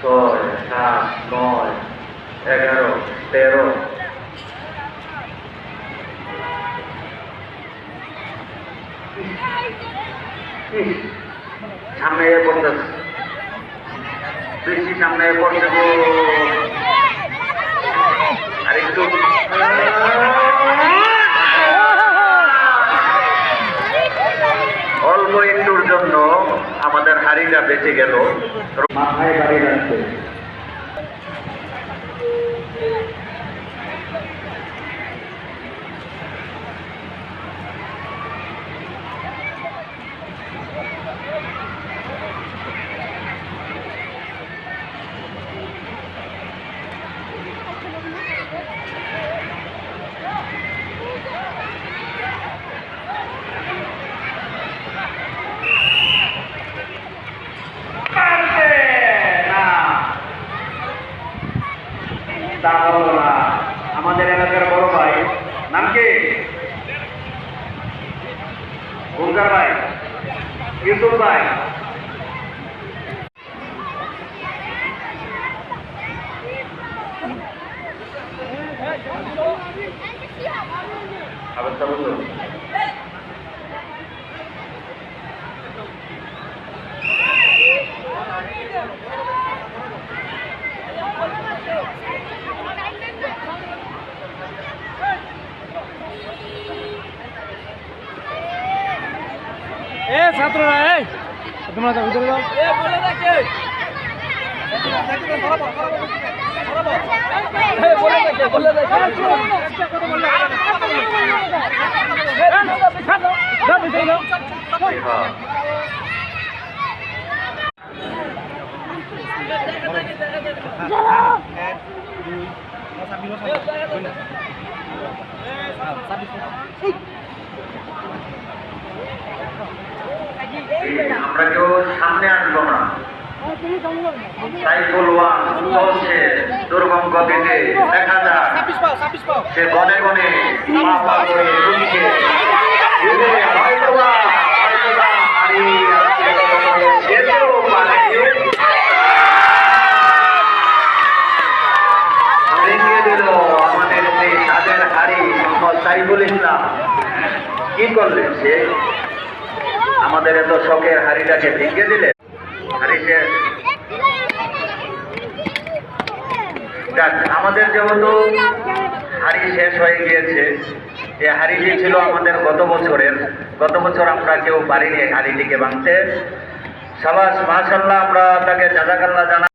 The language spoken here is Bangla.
ছয়, সাত, নয়, 11, 13। সামনে পড়তেছে, বেশি সামনে পড়ছে গো। আর একটু অল্প একটুর জন্য আমাদের হাড়িটা বেঁচে গেল। মাথায় বাড়ি রাখছে। আমাদের এলাকার বড় ভাই নাম কি? গুলজার ভাই, ইউসুফ ভাই। আবার বলুন। ছাত্ররা তোমরা ভিতরে যাও। আমরা কেউ সামনে আসবো না। সাইফুল ওয়ান চলছে দুর্গম গতিতে, দেখা যাক সে বনে বনে পা পা করে ঢুকছে। ভেঙে দিল আমাদের সেই সাদের হাড়ি মোহাম্মদ সাইফুল ইসলাম। কি করলেন সে? আমাদের এত শখের হাড়িটাকে ভেঙে দিলে। হাড়িকে আমাদের যেহেতু হাড়ি শেষ হয়ে গিয়েছে, এই হাড়িটি ছিল আমাদের গত বছর আমরা কেউ পারিনি হাড়িটিকে ভাঙতে। সাবাস, মাশাআল্লাহ, আমরা তাকে জাযাকাল্লাহ জানাই।